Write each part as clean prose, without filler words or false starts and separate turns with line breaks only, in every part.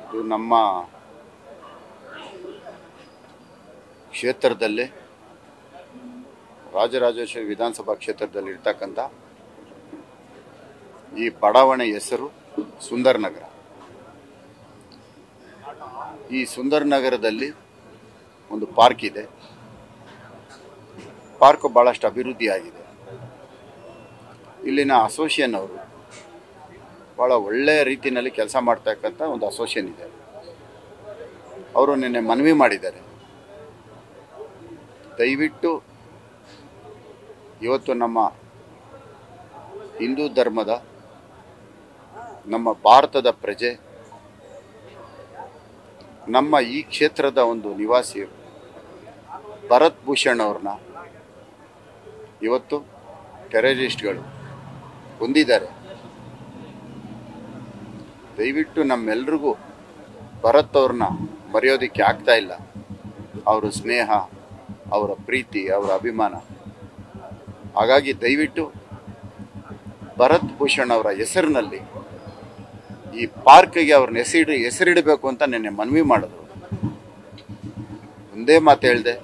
ಇದು ನಮ್ಮ ಕ್ಷೇತ್ರದಲ್ಲಿ ರಾಜರಾಜೇಶ್ವರಿ ವಿಧಾನಸಭಾ ಕ್ಷೇತ್ರದಲ್ಲಿ ಇರ್ತಕ್ಕಂಥ ಈ ಬಡಾವಣೆ ಹೆಸರು ಸುಂದರ್ ನಗರ. ಈ ಸುಂದರ್ ನಗರದಲ್ಲಿ ಒಂದು ಪಾರ್ಕ್ ಇದೆ. ಪಾರ್ಕ್ ಭಾಳಷ್ಟು ಅಭಿವೃದ್ಧಿ ಆಗಿದೆ. ಇಲ್ಲಿನ ಅಸೋಸಿಯೇಷನ್ ಅವರು ಭಾಳ ಒಳ್ಳೆಯ ರೀತಿಯಲ್ಲಿ ಕೆಲಸ ಮಾಡ್ತಕ್ಕಂಥ ಒಂದು ಅಸೋಸಿಯೇಷನ್ ಇದೆ. ಅವರು ನಿನ್ನೆ ಮನವಿ ಮಾಡಿದ್ದಾರೆ, ದಯವಿಟ್ಟು ಇವತ್ತು ನಮ್ಮ ಹಿಂದೂ ಧರ್ಮದ ನಮ್ಮ ಭಾರತದ ಪ್ರಜೆ ನಮ್ಮ ಈ ಕ್ಷೇತ್ರದ ಒಂದು ನಿವಾಸಿ ಭರತ್ ಭೂಷಣ್ ಅವ್ರನ್ನ ಇವತ್ತು ಟೆರರಿಸ್ಟ್ಗಳು ಕೊಂದಿದ್ದಾರೆ. ದಯವಿಟ್ಟು ನಮ್ಮೆಲ್ರಿಗೂ ಭರತ್ ಅವ್ರನ್ನ ಮರೆಯೋದಕ್ಕೆ ಆಗ್ತಾ ಇಲ್ಲ. ಅವರ ಸ್ನೇಹ, ಅವರ ಪ್ರೀತಿ, ಅವರ ಅಭಿಮಾನ. ಹಾಗಾಗಿ ದಯವಿಟ್ಟು ಭರತ್ ಭೂಷಣ್ ಅವರ ಹೆಸರಿನಲ್ಲಿ ಈ ಪಾರ್ಕ್ಗೆ ಅವ್ರನ್ನ ಹೆಸರಿಡಬೇಕು ಅಂತ ನಿನ್ನೆ ಮನವಿ ಮಾಡಿದ್ರು. ಒಂದೇ ಮಾತು ಹೇಳಿದೆ,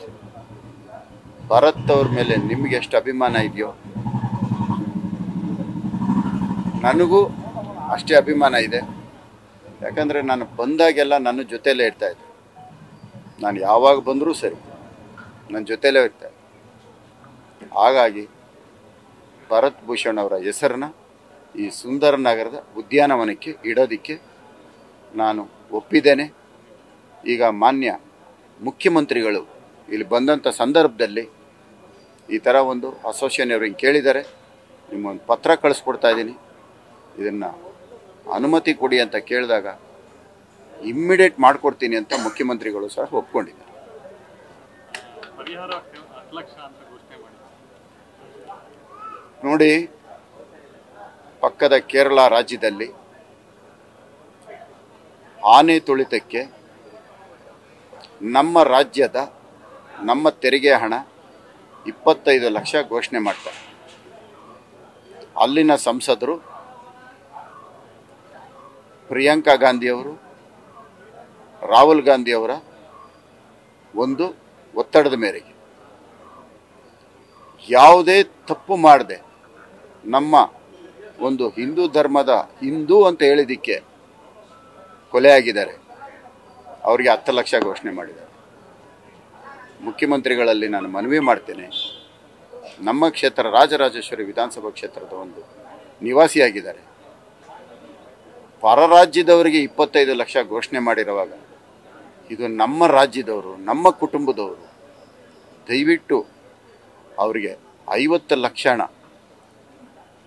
ಭರತ್ ಅವ್ರ ಮೇಲೆ ನಿಮಗೆ ಎಷ್ಟು ಅಭಿಮಾನ ಇದೆಯೋ ನನಗೂ ಅಷ್ಟೇ ಅಭಿಮಾನ ಇದೆ. ಯಾಕಂದರೆ ನಾನು ಬಂದಾಗೆಲ್ಲ ನನ್ನ ಜೊತೆಯಲ್ಲೇ ಇರ್ತಾಯಿದ್ದೆ. ನಾನು ಯಾವಾಗ ಬಂದರೂ ಸರಿ ನನ್ನ ಜೊತೆಯಲ್ಲೇ ಇರ್ತಾಯಿದ್ದೆ. ಹಾಗಾಗಿ ಭರತ್ ಭೂಷಣ್ ಅವರ ಹೆಸರನ್ನ ಈ ಸುಂದರ ನಗರದ ಉದ್ಯಾನವನಕ್ಕೆ ಇಡೋದಕ್ಕೆ ನಾನು ಒಪ್ಪಿದ್ದೇನೆ. ಈಗ ಮಾನ್ಯ ಮುಖ್ಯಮಂತ್ರಿಗಳು ಇಲ್ಲಿ ಬಂದಂಥ ಸಂದರ್ಭದಲ್ಲಿ ಈ ಥರ ಒಂದು ಅಸೋಸಿಯೇಷನ್ ಅವ್ರಿಗೆ ಕೇಳಿದ್ದಾರೆ, ನಿಮ್ಮೊಂದು ಪತ್ರ ಕಳಿಸ್ಕೊಡ್ತಾ ಇದ್ದೀನಿ, ಇದನ್ನು ಅನುಮತಿ ಕೊಡಿ ಅಂತ ಕೇಳಿದಾಗ ಇಮ್ಮಿಡಿಯೇಟ್ ಮಾಡಿಕೊಡ್ತೀನಿ ಅಂತ ಮುಖ್ಯಮಂತ್ರಿಗಳು ಸಹ ಒಪ್ಕೊಂಡಿದ್ದಾರೆ. ನೋಡಿ, ಪಕ್ಕದ ಕೇರಳ ರಾಜ್ಯದಲ್ಲಿ ಆನೆ ತುಳಿತಕ್ಕೆ ನಮ್ಮ ರಾಜ್ಯದ ನಮ್ಮ ತೆರಿಗೆ ಹಣ 25 ಲಕ್ಷ ಘೋಷಣೆ ಮಾಡ್ತಾರೆ. ಅಲ್ಲಿನ ಸಂಸದರು ಪ್ರಿಯಾಂಕಾ ಗಾಂಧಿಯವರು, ರಾಹುಲ್ ಗಾಂಧಿಯವರ ಒಂದು ಒತ್ತಡದ ಮೇರೆಗೆ ಯಾವುದೇ ತಪ್ಪು ಮಾಡದೆ ನಮ್ಮ ಒಂದು ಹಿಂದೂ ಧರ್ಮದ ಹಿಂದೂ ಅಂತ ಹೇಳಿದ್ದಕ್ಕೆ ಕೊಲೆಯಾಗಿದ್ದಾರೆ. ಅವರಿಗೆ 10 ಲಕ್ಷ ಘೋಷಣೆ ಮಾಡಿದ್ದಾರೆ. ಮುಖ್ಯಮಂತ್ರಿಗಳಲ್ಲಿ ನಾನು ಮನವಿ ಮಾಡ್ತೇನೆ, ನಮ್ಮ ಕ್ಷೇತ್ರ ರಾಜರಾಜೇಶ್ವರಿ ವಿಧಾನಸಭಾ ಕ್ಷೇತ್ರದ ಒಂದು ನಿವಾಸಿಯಾಗಿದ್ದಾರೆ. ಪರ ರಾಜ್ಯದವರಿಗೆ 25 ಲಕ್ಷ ಘೋಷಣೆ ಮಾಡಿರುವಾಗ ಇದು ನಮ್ಮ ರಾಜ್ಯದವರು, ನಮ್ಮ ಕುಟುಂಬದವರು. ದಯವಿಟ್ಟು ಅವರಿಗೆ 50 ಲಕ್ಷ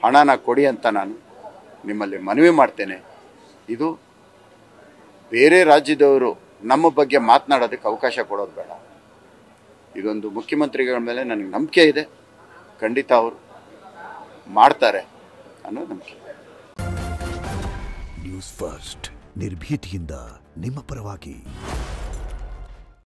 ಹಣನ ಕೊಡಿ ಅಂತ ನಾನು ನಿಮ್ಮಲ್ಲಿ ಮನವಿ ಮಾಡ್ತೇನೆ. ಇದು ಬೇರೆ ರಾಜ್ಯದವರು ನಮ್ಮ ಬಗ್ಗೆ ಮಾತನಾಡೋದಕ್ಕೆ ಅವಕಾಶ ಕೊಡೋದು ಬೇಡ. ಇದೊಂದು ಮುಖ್ಯಮಂತ್ರಿಗಳ ಮೇಲೆ ನನಗೆ ನಂಬಿಕೆ ಇದೆ, ಖಂಡಿತ ಅವರು ಮಾಡ್ತಾರೆ ಅನ್ನೋ ನಂಬಿಕೆ.
ನ್ಯೂಸ್ ಫಸ್ಟ್, ನಿರ್ಭೀತಿಯಿಂದ ನಿಮ್ಮ ಪರವಾಗಿ.